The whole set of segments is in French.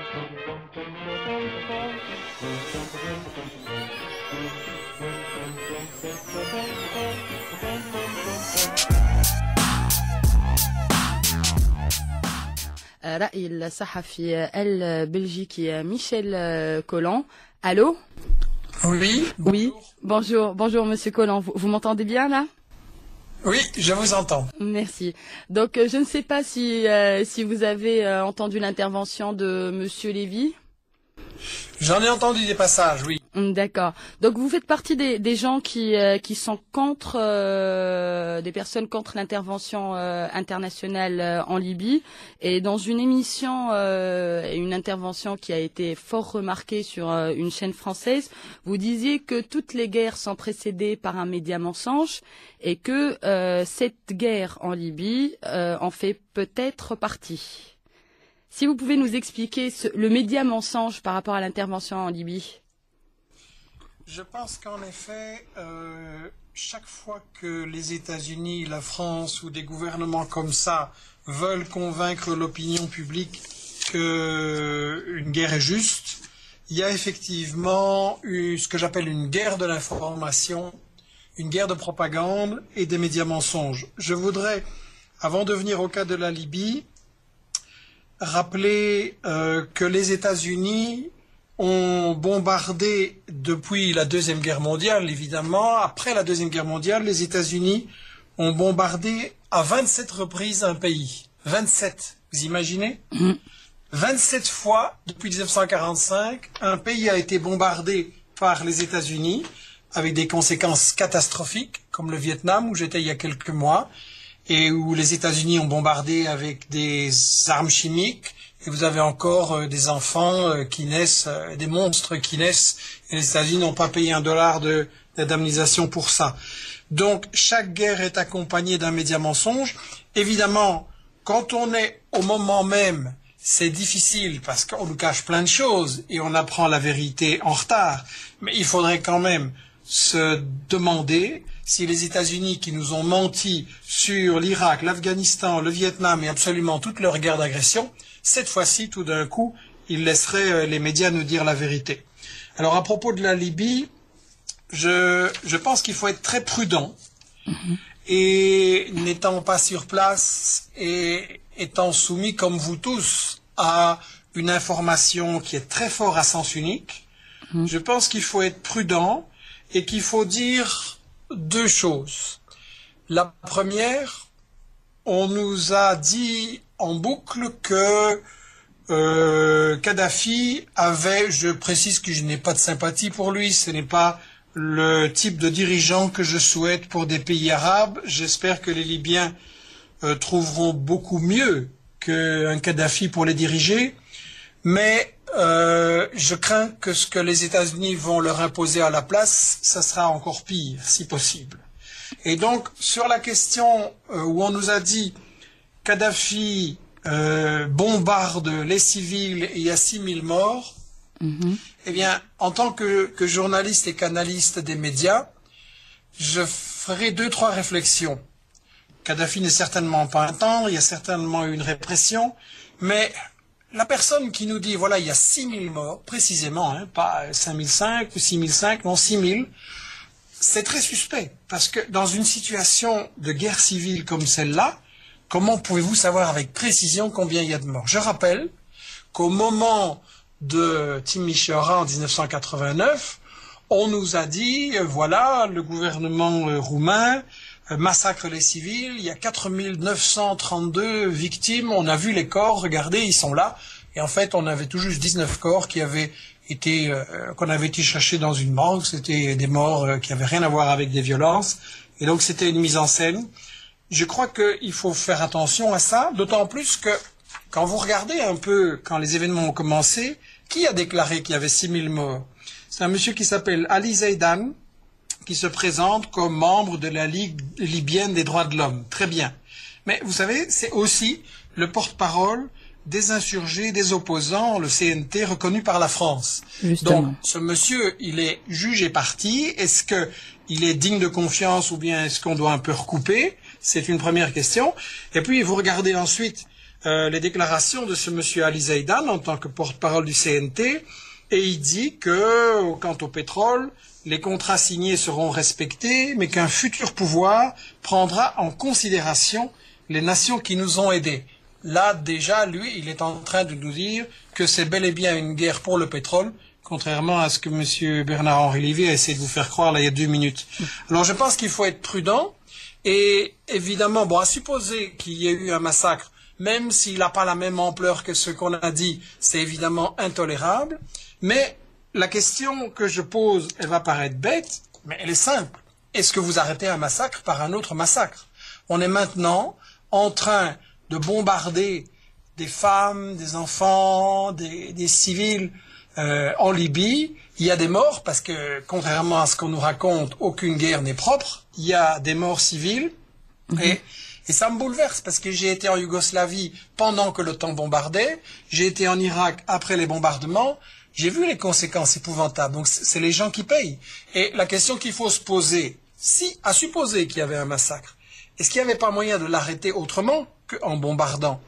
رأي الصحفي البلجيكي ميشيل كولان. Allô? Oui. Oui. Bonjour Monsieur Collant. Vous m'entendez bien là? Oui, je vous entends. Merci. Donc je ne sais pas si vous avez entendu l'intervention de Monsieur Lévy. J'en ai entendu des passages, oui. D'accord. Donc vous faites partie des gens qui sont contre, des personnes contre l'intervention internationale en Libye. Et dans une émission, une intervention qui a été fort remarquée sur une chaîne française, vous disiez que toutes les guerres sont précédées par un média mensonge et que cette guerre en Libye en fait peut-être partie. Si vous pouvez nous expliquer le média mensonge par rapport à l'intervention en Libye. Je pense qu'en effet, chaque fois que les États-Unis, la France ou des gouvernements comme ça veulent convaincre l'opinion publique qu'une guerre est juste, il y a effectivement ce que j'appelle une guerre de l'information, une guerre de propagande et des médias mensonges. Je voudrais, avant de venir au cas de la Libye, rappeler que les États-Unis ont bombardé depuis la Deuxième Guerre mondiale, évidemment. Après la Deuxième Guerre mondiale, les États-Unis ont bombardé à 27 reprises un pays. 27, vous imaginez? 27 fois, depuis 1945, un pays a été bombardé par les États-Unis, avec des conséquences catastrophiques, comme le Vietnam, où j'étais il y a quelques mois, et où les États-Unis ont bombardé avec des armes chimiques, et vous avez encore des enfants qui naissent, des monstres qui naissent, et les États-Unis n'ont pas payé $1 d'indemnisation pour ça. Donc, chaque guerre est accompagnée d'un média mensonge. Évidemment, quand on est au moment même, c'est difficile parce qu'on nous cache plein de choses et on apprend la vérité en retard. Mais il faudrait quand même se demander si les États-Unis qui nous ont menti sur l'Irak, l'Afghanistan, le Vietnam et absolument toutes leurs guerres d'agression, cette fois-ci, tout d'un coup, ils laisseraient les médias nous dire la vérité. Alors, à propos de la Libye, je pense qu'il faut être très prudent. Et n'étant pas sur place et étant soumis, comme vous tous, à une information qui est très fort à sens unique, je pense qu'il faut être prudent et qu'il faut dire deux choses. La première, on nous a dit en boucle que Kadhafi avait, je précise que je n'ai pas de sympathie pour lui, ce n'est pas le type de dirigeant que je souhaite pour des pays arabes. J'espère que les Libyens trouveront beaucoup mieux qu'un Kadhafi pour les diriger, mais je crains que ce que les États-Unis vont leur imposer à la place, ça sera encore pire, si possible. Et donc, sur la question où on nous a dit Kadhafi bombarde les civils et il y a 6000 morts, eh bien, en tant que journaliste et canaliste des médias, je ferai 2-3 réflexions. Kadhafi n'est certainement pas un tendre, il y a certainement eu une répression, mais la personne qui nous dit, voilà, il y a 6000 morts, précisément, hein, pas 5005 ou 6005, non 6000, c'est très suspect, parce que dans une situation de guerre civile comme celle-là, comment pouvez-vous savoir avec précision combien il y a de morts? Je rappelle qu'au moment de Timișoara en 1989, on nous a dit, voilà, le gouvernement roumain massacre les civils, il y a 4932 victimes, on a vu les corps, regardez, ils sont là, et en fait, on avait tout juste 19 corps qui avaient été, qu'on avait été cherchés dans une morgue, c'était des morts qui avaient rien à voir avec des violences, et donc c'était une mise en scène. Je crois qu'il faut faire attention à ça, d'autant plus que quand vous regardez un peu, quand les événements ont commencé, qui a déclaré qu'il y avait 6000 morts? C'est un monsieur qui s'appelle Ali Zeidan, qui se présente comme membre de la Ligue libyenne des droits de l'homme. Très bien. Mais vous savez, c'est aussi le porte-parole des insurgés, des opposants, le CNT, reconnu par la France. Justement. Donc, ce monsieur, il est juge et parti. Est-ce qu'il est digne de confiance ou bien est-ce qu'on doit un peu recouper? C'est une première question. Et puis, vous regardez ensuite les déclarations de ce monsieur Ali Zaidan en tant que porte-parole du CNT, et il dit que, quant au pétrole, les contrats signés seront respectés, mais qu'un futur pouvoir prendra en considération les nations qui nous ont aidés. Là, déjà, lui, il est en train de nous dire que c'est bel et bien une guerre pour le pétrole, contrairement à ce que M. Bernard-Henri Lévy a essayé de vous faire croire là il y a 2 minutes. Alors je pense qu'il faut être prudent, et évidemment, bon, à supposer qu'il y ait eu un massacre, même s'il n'a pas la même ampleur que ce qu'on a dit, c'est évidemment intolérable, mais la question que je pose, elle va paraître bête, mais elle est simple. Est-ce que vous arrêtez un massacre par un autre massacre? On est maintenant en train de bombarder des femmes, des enfants, des civils en Libye. Il y a des morts parce que, contrairement à ce qu'on nous raconte, aucune guerre n'est propre. Il y a des morts civiles et ça me bouleverse parce que j'ai été en Yougoslavie pendant que l'OTAN bombardait. J'ai été en Irak après les bombardements. J'ai vu les conséquences épouvantables. Donc c'est les gens qui payent. Et la question qu'il faut se poser, à supposer qu'il y avait un massacre, est-ce qu'il n'y avait pas moyen de l'arrêter autrement qu'en bombardant?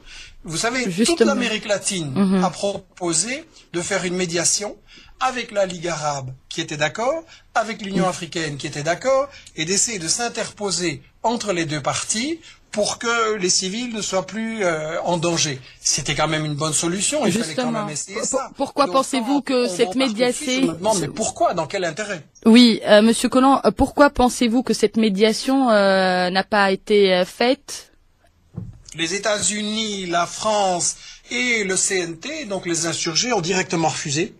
Vous savez, toute l'Amérique latine a proposé de faire une médiation avec la Ligue arabe qui était d'accord, avec l'Union africaine qui était d'accord, et d'essayer de s'interposer entre les deux parties pour que les civils ne soient plus en danger. C'était quand même une bonne solution, il fallait quand même essayer ça. Pourquoi pensez-vous que cette médiation... Je me demande, mais pourquoi? Dans quel intérêt? Oui, Monsieur Collomb, pourquoi pensez-vous que cette médiation n'a pas été faite? Les États-Unis, la France et le CNT, donc les insurgés, ont directement refusé.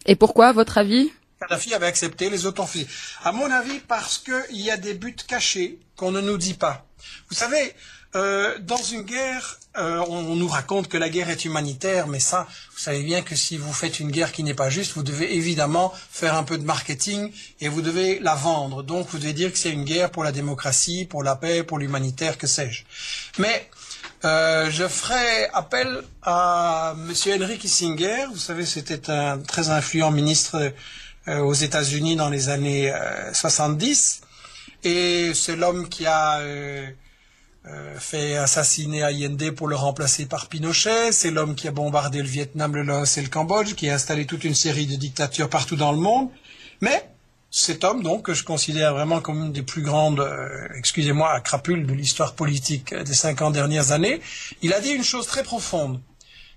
Et pourquoi, à votre avis? Kadhafi avait accepté, les autres ont refusé. À mon avis, parce qu'il y a des buts cachés qu'on ne nous dit pas. Vous savez, dans une guerre, on nous raconte que la guerre est humanitaire, mais ça, vous savez bien que si vous faites une guerre qui n'est pas juste, vous devez évidemment faire un peu de marketing et vous devez la vendre. Donc vous devez dire que c'est une guerre pour la démocratie, pour la paix, pour l'humanitaire, que sais-je. Mais je ferai appel à M. Henry Kissinger. Vous savez, c'était un très influent ministre aux États-Unis dans les années 70. Et c'est l'homme qui a fait assassiner Allende pour le remplacer par Pinochet. C'est l'homme qui a bombardé le Vietnam, le Laos et le Cambodge, qui a installé toute une série de dictatures partout dans le monde. Mais cet homme, donc, que je considère vraiment comme une des plus grandes, excusez-moi, crapules de l'histoire politique des 50 dernières années, il a dit une chose très profonde.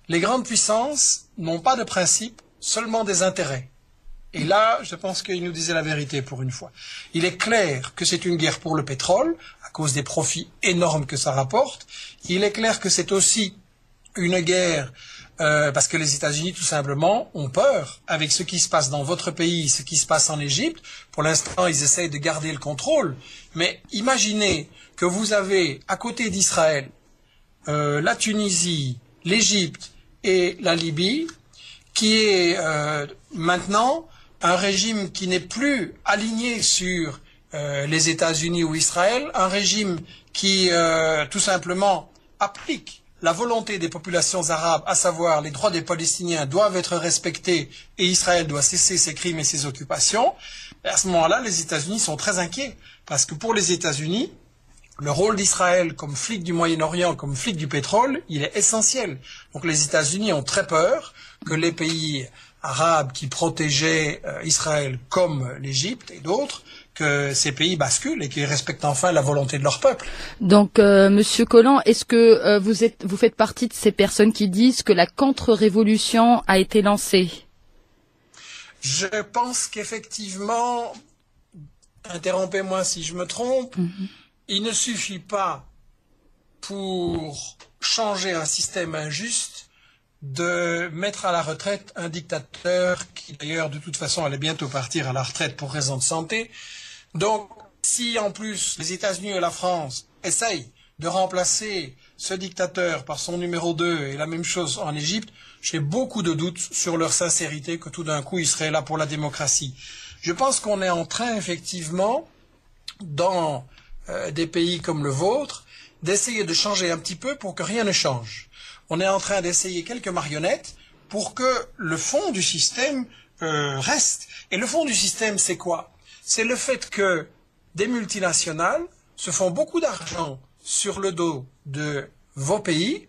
Les grandes puissances n'ont pas de principes, seulement des intérêts. Et là, je pense qu'il nous disait la vérité pour une fois. Il est clair que c'est une guerre pour le pétrole, à cause des profits énormes que ça rapporte. Il est clair que c'est aussi une guerre parce que les États-Unis, tout simplement, ont peur avec ce qui se passe dans votre pays, ce qui se passe en Égypte. Pour l'instant, ils essayent de garder le contrôle. Mais imaginez que vous avez, à côté d'Israël, la Tunisie, l'Égypte et la Libye, qui est maintenant un régime qui n'est plus aligné sur les États-Unis ou Israël, un régime qui tout simplement applique la volonté des populations arabes, à savoir les droits des Palestiniens doivent être respectés et Israël doit cesser ses crimes et ses occupations. Et à ce moment-là, les États-Unis sont très inquiets parce que pour les États-Unis, le rôle d'Israël comme flic du Moyen-Orient, comme flic du pétrole, il est essentiel. Donc les États-Unis ont très peur que les pays arabes qui protégeaient Israël, comme l'Égypte et d'autres, que ces pays basculent et qu'ils respectent enfin la volonté de leur peuple. Donc, Monsieur Collomb, est-ce que vous faites partie de ces personnes qui disent que la contre-révolution a été lancée? Je pense qu'effectivement, interrompez-moi si je me trompe, il ne suffit pas pour changer un système injuste de mettre à la retraite un dictateur qui d'ailleurs de toute façon allait bientôt partir à la retraite pour raison de santé. Donc si en plus les États-Unis et la France essayent de remplacer ce dictateur par son numéro 2 et la même chose en Égypte, j'ai beaucoup de doutes sur leur sincérité que tout d'un coup ils seraient là pour la démocratie. Je pense qu'on est en train effectivement dans des pays comme le vôtre d'essayer de changer un petit peu pour que rien ne change. On est en train d'essayer quelques marionnettes pour que le fond du système reste. Et le fond du système, c'est quoi? C'est le fait que des multinationales se font beaucoup d'argent sur le dos de vos pays,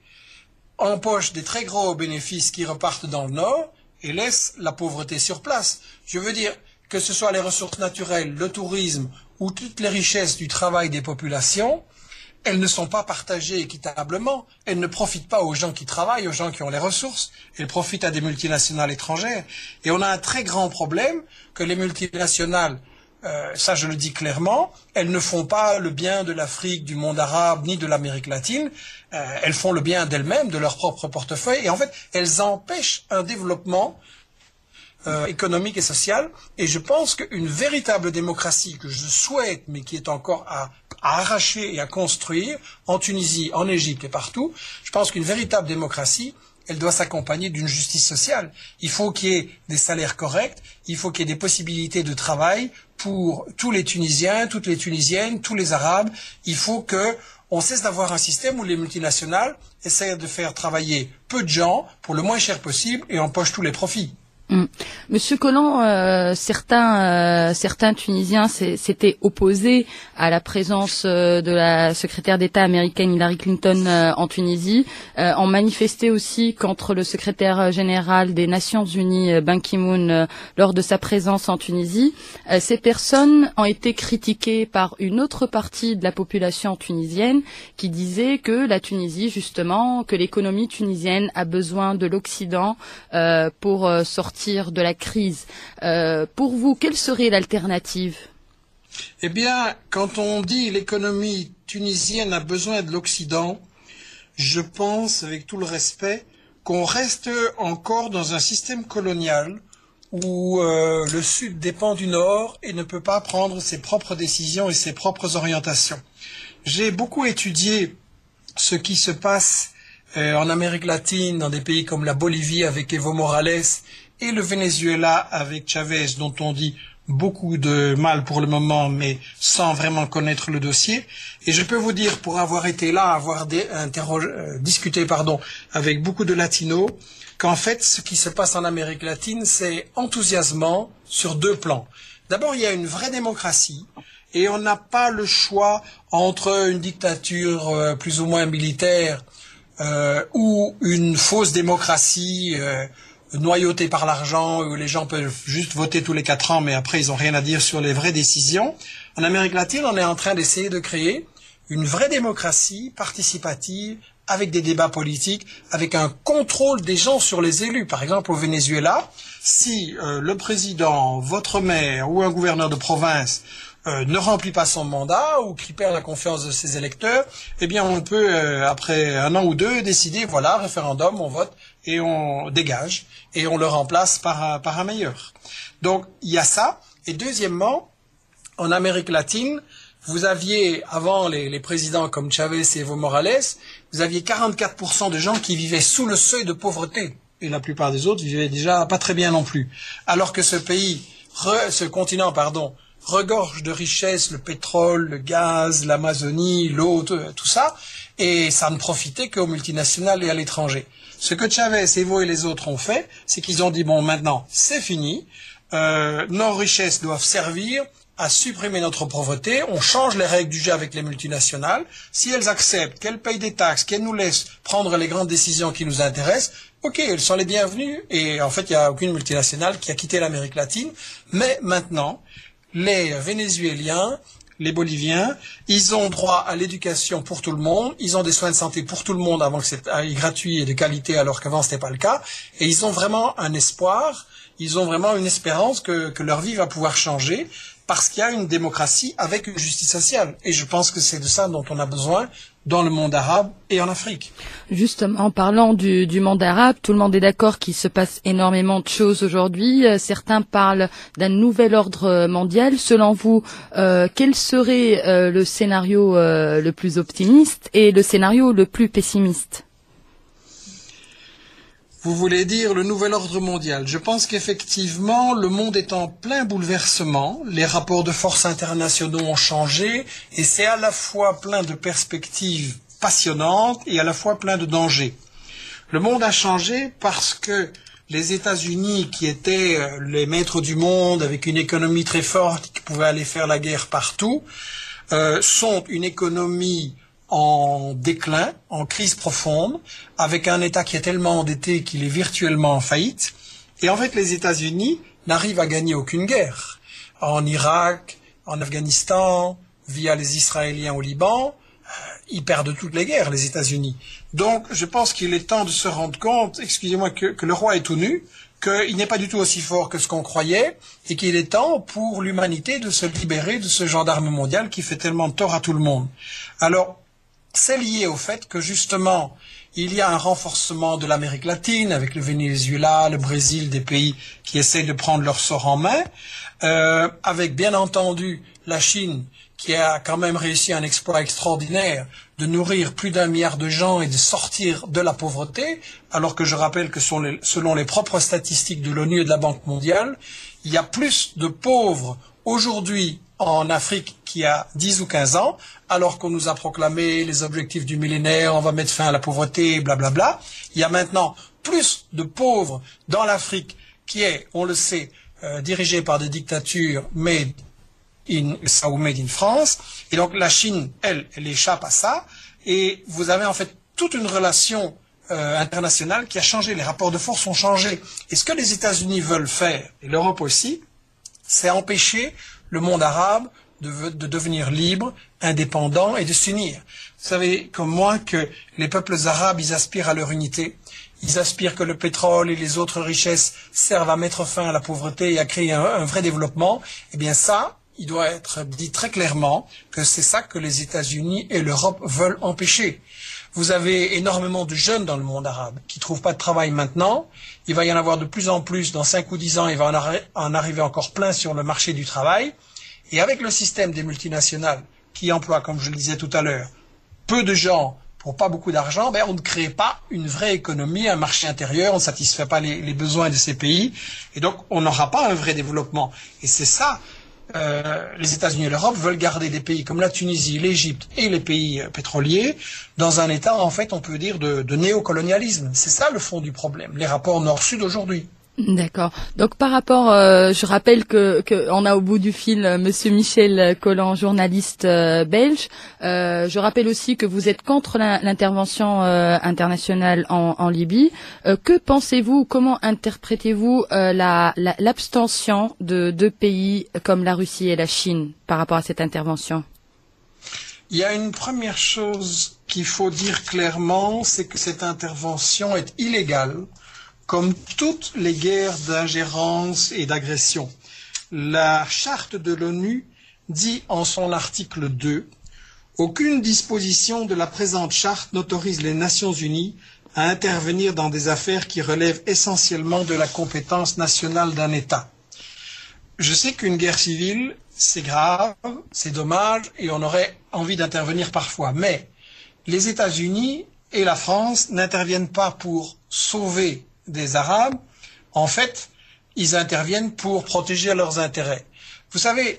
empochent des très gros bénéfices qui repartent dans le Nord et laissent la pauvreté sur place. Je veux dire, que ce soit les ressources naturelles, le tourisme ou toutes les richesses du travail des populations, elles ne sont pas partagées équitablement. Elles ne profitent pas aux gens qui travaillent, aux gens qui ont les ressources. Elles profitent à des multinationales étrangères. Et on a un très grand problème que les multinationales, ça je le dis clairement, elles ne font pas le bien de l'Afrique, du monde arabe, ni de l'Amérique latine. Elles font le bien d'elles-mêmes, de leur propre portefeuille. Et en fait, elles empêchent un développement économique et social. Et je pense qu'une véritable démocratie que je souhaite, mais qui est encore à arracher et à construire, en Tunisie, en Égypte et partout, je pense qu'une véritable démocratie, elle doit s'accompagner d'une justice sociale. Il faut qu'il y ait des salaires corrects, il faut qu'il y ait des possibilités de travail pour tous les Tunisiens, toutes les Tunisiennes, tous les Arabes. Il faut qu'on cesse d'avoir un système où les multinationales essaient de faire travailler peu de gens pour le moins cher possible et empochent tous les profits. Monsieur Collant, certains Tunisiens s'étaient opposés à la présence de la secrétaire d'État américaine Hillary Clinton en Tunisie, ont manifesté aussi contre le secrétaire général des Nations Unies, Ban Ki-moon, lors de sa présence en Tunisie. Ces personnes ont été critiquées par une autre partie de la population tunisienne qui disait que la Tunisie, justement, que l'économie tunisienne a besoin de l'Occident pour sortir de la crise. Pour vous, quelle serait l'alternative? Eh bien, quand on dit l'économie tunisienne a besoin de l'Occident, je pense, avec tout le respect, qu'on reste encore dans un système colonial où le Sud dépend du Nord et ne peut pas prendre ses propres décisions et ses propres orientations. J'ai beaucoup étudié ce qui se passe en Amérique latine, dans des pays comme la Bolivie avec Evo Morales, et le Venezuela avec Chavez, dont on dit beaucoup de mal pour le moment, mais sans vraiment connaître le dossier. Et je peux vous dire, pour avoir été là, avoir discuté avec beaucoup de latinos, qu'en fait, ce qui se passe en Amérique latine, c'est enthousiasmant sur deux plans. D'abord, il y a une vraie démocratie, et on n'a pas le choix entre une dictature plus ou moins militaire ou une fausse démocratie noyautée par l'argent, où les gens peuvent juste voter tous les 4 ans, mais après ils n'ont rien à dire sur les vraies décisions. En Amérique latine, on est en train d'essayer de créer une vraie démocratie participative, avec des débats politiques, avec un contrôle des gens sur les élus. Par exemple, au Venezuela, si le président, votre maire ou un gouverneur de province ne remplit pas son mandat ou qui perd la confiance de ses électeurs, eh bien on peut, après 1 an ou 2, décider, voilà, référendum, on vote et on dégage et on le remplace par un meilleur. Donc il y a ça. Et deuxièmement, en Amérique latine, vous aviez, avant les présidents comme Chavez et Evo Morales, vous aviez 44% de gens qui vivaient sous le seuil de pauvreté. Et la plupart des autres vivaient déjà pas très bien non plus. Alors que ce continent, regorge de richesses, le pétrole, le gaz, l'Amazonie, l'eau, tout ça, et ça ne profitait qu'aux multinationales et à l'étranger. Ce que Chavez, Evo et les autres ont fait, c'est qu'ils ont dit, bon, maintenant, c'est fini, nos richesses doivent servir à supprimer notre pauvreté, on change les règles du jeu avec les multinationales, si elles acceptent, qu'elles payent des taxes, qu'elles nous laissent prendre les grandes décisions qui nous intéressent, ok, elles sont les bienvenues, et en fait, il n'y a aucune multinationale qui a quitté l'Amérique latine, mais maintenant, les Vénézuéliens, les Boliviens, ils ont droit à l'éducation pour tout le monde, ils ont des soins de santé pour tout le monde avant que c'était gratuit et de qualité alors qu'avant c'était pas le cas, et ils ont vraiment un espoir, ils ont vraiment une espérance que leur vie va pouvoir changer parce qu'il y a une démocratie avec une justice sociale. Et je pense que c'est de ça dont on a besoin dans le monde arabe et en Afrique. Justement, en parlant du monde arabe, tout le monde est d'accord qu'il se passe énormément de choses aujourd'hui. Certains parlent d'un nouvel ordre mondial. Selon vous, quel serait le scénario le plus optimiste et le scénario le plus pessimiste ? Vous voulez dire le nouvel ordre mondial. Je pense qu'effectivement, le monde est en plein bouleversement. Les rapports de force internationaux ont changé et c'est à la fois plein de perspectives passionnantes et à la fois plein de dangers. Le monde a changé parce que les États-Unis, qui étaient les maîtres du monde avec une économie très forte qui pouvait aller faire la guerre partout, sont une économie en déclin, en crise profonde, avec un État qui est tellement endetté qu'il est virtuellement en faillite. Et en fait, les États-Unis n'arrivent à gagner aucune guerre. En Irak, en Afghanistan, via les Israéliens au Liban, ils perdent toutes les guerres, les États-Unis. Donc, je pense qu'il est temps de se rendre compte, excusez-moi, que le roi est tout nu, qu'il n'est pas du tout aussi fort que ce qu'on croyait, et qu'il est temps pour l'humanité de se libérer de ce gendarme mondial qui fait tellement de tort à tout le monde. Alors, c'est lié au fait que justement, il y a un renforcement de l'Amérique latine, avec le Venezuela, le Brésil, des pays qui essayent de prendre leur sort en main, avec bien entendu la Chine, qui a quand même réussi un exploit extraordinaire de nourrir plus d'1 milliard de gens et de sortir de la pauvreté, alors que je rappelle que selon les propres statistiques de l'ONU et de la Banque mondiale, il y a plus de pauvres aujourd'hui en Afrique qu'il y a 10 ou 15 ans, alors qu'on nous a proclamé les objectifs du millénaire, on va mettre fin à la pauvreté, blablabla. Il y a maintenant plus de pauvres dans l'Afrique qui est, on le sait, dirigée par des dictatures made in France. Et donc la Chine, elle échappe à ça. Et vous avez en fait toute une relation internationale qui a changé. Les rapports de force ont changé. Et ce que les États-Unis veulent faire, et l'Europe aussi, c'est empêcher le monde arabe de devenir libre, indépendant et de s'unir. Vous savez comme moi que les peuples arabes, ils aspirent à leur unité. Ils aspirent que le pétrole et les autres richesses servent à mettre fin à la pauvreté et à créer un vrai développement. Eh bien ça, il doit être dit très clairement que c'est ça que les États-Unis et l'Europe veulent empêcher. Vous avez énormément de jeunes dans le monde arabe qui ne trouvent pas de travail maintenant. Il va y en avoir de plus en plus. Dans 5 ou 10 ans, il va en arriver encore plein sur le marché du travail. Et avec le système des multinationales qui emploient, comme je le disais tout à l'heure, peu de gens pour pas beaucoup d'argent, on ne crée pas une vraie économie, un marché intérieur, on ne satisfait pas les besoins de ces pays. Et donc, on n'aura pas un vrai développement. Et c'est ça. Les États-Unis et l'Europe veulent garder des pays comme la Tunisie, l'Égypte et les pays pétroliers dans un état, en fait, on peut dire, de néocolonialisme. C'est ça le fond du problème, les rapports nord-sud aujourd'hui. D'accord. Donc par rapport, je rappelle que on a au bout du fil Monsieur Michel Colland, journaliste belge. Je rappelle aussi que vous êtes contre l'intervention internationale en Libye. Que pensez-vous, comment interprétez-vous l'abstention de 2 pays comme la Russie et la Chine par rapport à cette intervention? Il y a une première chose qu'il faut dire clairement, c'est que cette intervention est illégale. Comme toutes les guerres d'ingérence et d'agression, la charte de l'ONU dit en son article 2 « Aucune disposition de la présente charte n'autorise les Nations Unies à intervenir dans des affaires qui relèvent essentiellement de la compétence nationale d'un État. » Je sais qu'une guerre civile, c'est grave, c'est dommage et on aurait envie d'intervenir parfois, mais les États-Unis et la France n'interviennent pas pour sauver des Arabes, en fait, ils interviennent pour protéger leurs intérêts. Vous savez,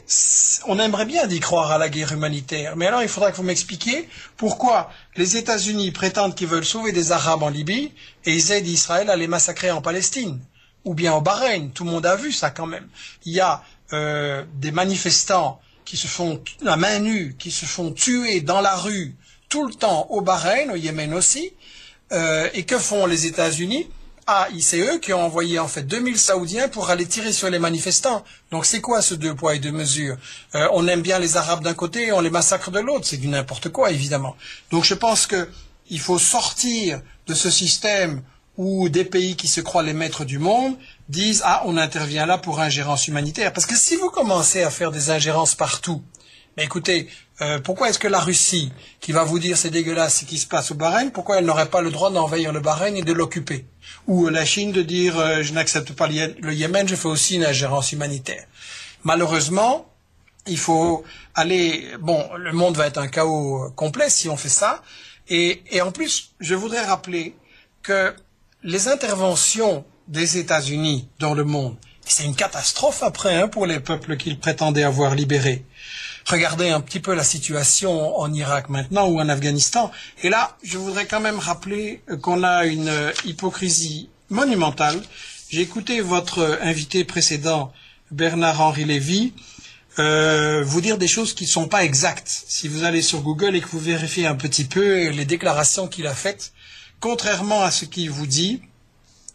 on aimerait bien d'y croire à la guerre humanitaire, mais alors il faudra que vous m'expliquiez pourquoi les États-Unis prétendent qu'ils veulent sauver des Arabes en Libye et ils aident Israël à les massacrer en Palestine, ou bien au Bahreïn. Tout le monde a vu ça quand même. Il y a des manifestants qui se font la main nue, qui se font tuer dans la rue tout le temps au Bahreïn, au Yémen aussi, et que font les États-Unis? C'est eux qui ont envoyé en fait 2000 Saoudiens pour aller tirer sur les manifestants. Donc c'est quoi ce 2 poids et 2 mesures? On aime bien les Arabes d'un côté et on les massacre de l'autre. C'est du n'importe quoi évidemment. Donc je pense qu'il faut sortir de ce système où des pays qui se croient les maîtres du monde disent « Ah, on intervient là pour ingérence humanitaire ». Parce que si vous commencez à faire des ingérences partout, mais écoutez, pourquoi est-ce que la Russie, qui va vous dire c'est dégueulasse ce qui se passe au Bahreïn, pourquoi elle n'aurait pas le droit d'envahir le Bahreïn et de l'occuper? Ou la Chine de dire je n'accepte pas le Yémen, je fais aussi une ingérence humanitaire. Malheureusement, il faut aller... Bon, le monde va être un chaos complet si on fait ça. Et en plus, je voudrais rappeler que les interventions des États-Unis dans le monde, c'est une catastrophe après pour les peuples qu'ils prétendaient avoir libérés. Regardez un petit peu la situation en Irak maintenant ou en Afghanistan. Et là, je voudrais quand même rappeler qu'on a une hypocrisie monumentale. J'ai écouté votre invité précédent, Bernard-Henri Lévy, vous dire des choses qui ne sont pas exactes. Si vous allez sur Google et que vous vérifiez un petit peu les déclarations qu'il a faites, contrairement à ce qu'il vous dit,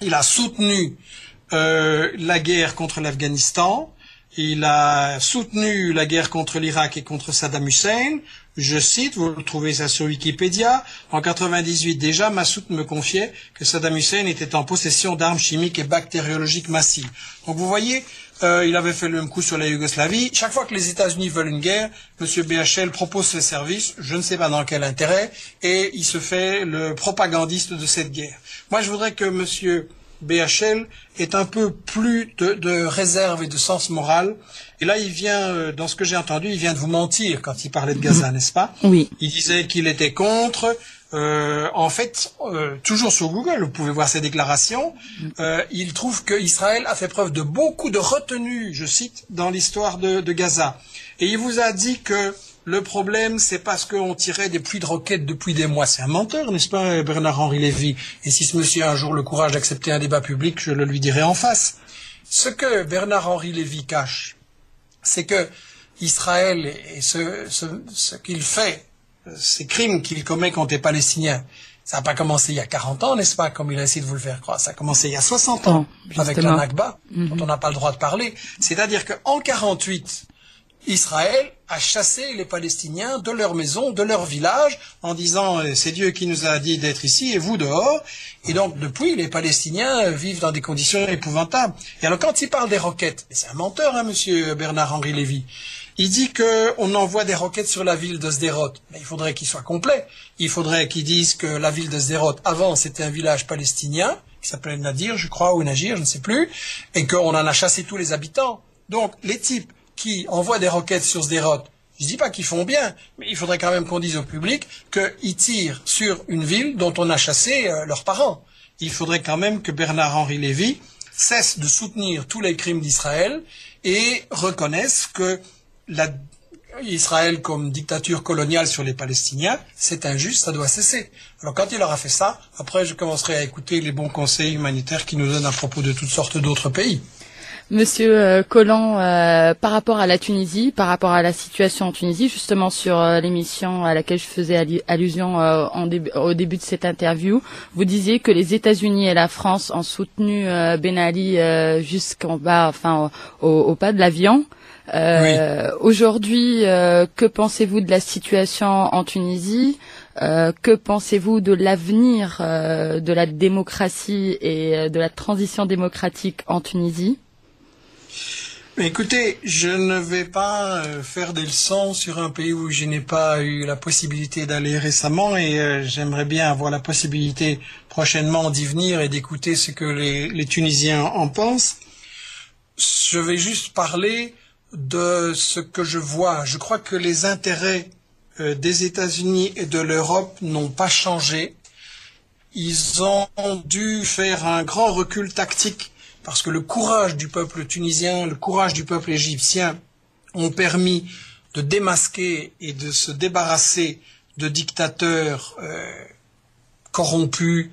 il a soutenu la guerre contre l'Afghanistan, il a soutenu la guerre contre l'Irak et contre Saddam Hussein. Je cite, vous trouvez ça sur Wikipédia, en 98 déjà, Massoud me confiait que Saddam Hussein était en possession d'armes chimiques et bactériologiques massives. Donc vous voyez, il avait fait le même coup sur la Yougoslavie. Chaque fois que les États-Unis veulent une guerre, M. BHL propose ses services, je ne sais pas dans quel intérêt, et il se fait le propagandiste de cette guerre. Moi, je voudrais que M. BHL ait un peu plus de réserve et de sens moral. Et là, il vient, dans ce que j'ai entendu, il vient de vous mentir quand il parlait de Gaza, n'est-ce pas? Oui. Il disait qu'il était contre. En fait, toujours sur Google, vous pouvez voir ses déclarations, il trouve qu'Israël a fait preuve de beaucoup de retenue, je cite, dans l'histoire de Gaza. Et il vous a dit que le problème, c'est parce qu'on tirait des pluies de roquettes depuis des mois. C'est un menteur, n'est-ce pas, Bernard-Henri Lévy? Et si ce monsieur a un jour le courage d'accepter un débat public, je le lui dirai en face. Ce que Bernard-Henri Lévy cache, c'est que Israël et ce qu'il fait, ces crimes qu'il commet contre les Palestiniens, ça n'a pas commencé il y a 40 ans, n'est-ce pas, comme il a essayé de vous le faire croire. Ça a commencé il y a 60 ans, avec la Nakba, dont on n'a pas le droit de parler. C'est-à-dire qu'en 48, Israël a chassé les Palestiniens de leur maison, de leur village, en disant c'est Dieu qui nous a dit d'être ici et vous dehors. Et donc depuis, les Palestiniens vivent dans des conditions épouvantables. Et alors quand il parle des roquettes, c'est un menteur, hein, monsieur Bernard-Henri Lévy. Il dit qu'on envoie des roquettes sur la ville de Sderot. Mais il faudrait qu'il soit complet. Il faudrait qu'il dise que la ville de Sderot, avant, c'était un village palestinien, qui s'appelait Nadir, je crois, ou Nagir, je ne sais plus, et qu'on en a chassé tous les habitants. Donc les types qui envoient des roquettes sur Sderot, je dis pas qu'ils font bien, mais il faudrait quand même qu'on dise au public qu'ils tirent sur une ville dont on a chassé leurs parents. Il faudrait quand même que Bernard-Henri Lévy cesse de soutenir tous les crimes d'Israël et reconnaisse que Israël comme dictature coloniale sur les Palestiniens, c'est injuste, ça doit cesser. Alors quand il aura fait ça, après je commencerai à écouter les bons conseils humanitaires qu'il nous donne à propos de toutes sortes d'autres pays. Monsieur Collant, par rapport à la Tunisie, par rapport à la situation en Tunisie, justement sur l'émission à laquelle je faisais allusion au début de cette interview, vous disiez que les États-Unis et la France ont soutenu Ben Ali jusqu'en bas, enfin au pas de l'avion. Oui. Aujourd'hui, que pensez-vous de la situation en Tunisie? Que pensez-vous de l'avenir de la démocratie et de la transition démocratique en Tunisie? Mais écoutez, je ne vais pas faire des leçons sur un pays où je n'ai pas eu la possibilité d'aller récemment et j'aimerais bien avoir la possibilité prochainement d'y venir et d'écouter ce que les Tunisiens en pensent. Je vais juste parler de ce que je vois. Je crois que les intérêts des États-Unis et de l'Europe n'ont pas changé. Ils ont dû faire un grand recul tactique parce que le courage du peuple tunisien, le courage du peuple égyptien ont permis de démasquer et de se débarrasser de dictateurs corrompus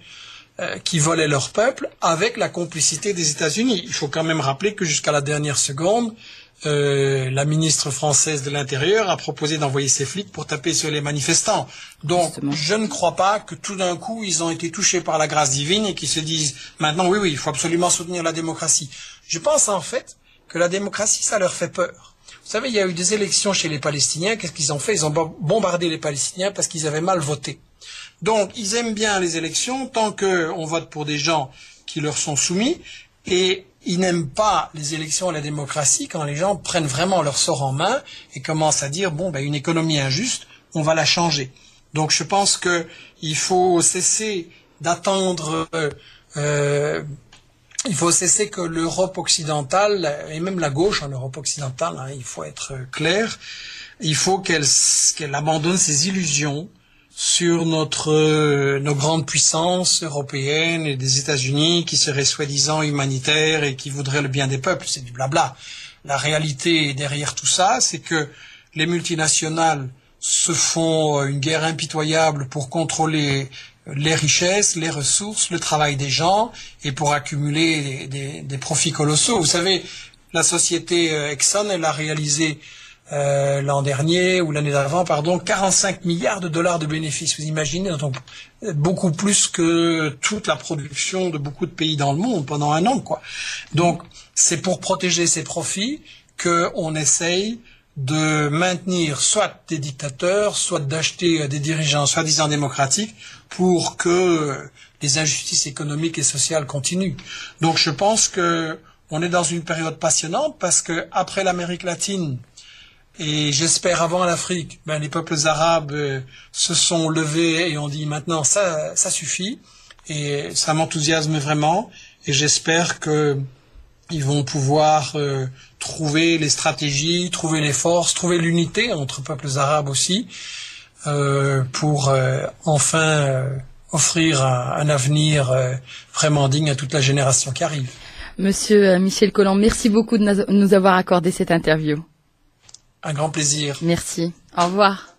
qui volaient leur peuple avec la complicité des États-Unis. Il faut quand même rappeler que jusqu'à la dernière seconde, la ministre française de l'Intérieur a proposé d'envoyer ses flics pour taper sur les manifestants. Donc, justement, je ne crois pas que tout d'un coup, ils ont été touchés par la grâce divine et qu'ils se disent maintenant, oui, il faut absolument soutenir la démocratie. Je pense en fait que la démocratie, ça leur fait peur. Vous savez, il y a eu des élections chez les Palestiniens. Qu'est-ce qu'ils ont fait? Ils ont bombardé les Palestiniens parce qu'ils avaient mal voté. Donc, ils aiment bien les élections tant qu'on vote pour des gens qui leur sont soumis et ils n'aiment pas les élections et la démocratie quand les gens prennent vraiment leur sort en main et commencent à dire une économie injuste, on va la changer. Donc je pense que il faut cesser d'attendre, il faut cesser que l'Europe occidentale et même la gauche en Europe occidentale, hein, il faut être clair, il faut qu'elle abandonne ses illusions sur nos grandes puissances européennes et des États-Unis qui seraient soi-disant humanitaires et qui voudraient le bien des peuples. C'est du blabla. La réalité derrière tout ça, c'est que les multinationales se font une guerre impitoyable pour contrôler les richesses, les ressources, le travail des gens et pour accumuler des profits colossaux. Vous savez, La société Exxon, elle a réalisé l'an dernier ou l'année d'avant, 45 milliards de dollars de bénéfices. Vous imaginez, donc beaucoup plus que toute la production de beaucoup de pays dans le monde pendant un an, quoi. Donc, c'est pour protéger ses profits qu'on essaye de maintenir soit des dictateurs, soit d'acheter des dirigeants soi-disant démocratiques pour que les injustices économiques et sociales continuent. Donc, je pense que on est dans une période passionnante parce que après l'Amérique latine, et j'espère avant l'Afrique, les peuples arabes se sont levés et ont dit maintenant ça suffit, et ça m'enthousiasme vraiment, et j'espère que ils vont pouvoir trouver les stratégies, trouver les forces, trouver l'unité entre peuples arabes aussi, pour enfin offrir un avenir vraiment digne à toute la génération qui arrive. Monsieur Michel Colomb, merci beaucoup de nous avoir accordé cette interview. Un grand plaisir. Merci. Au revoir.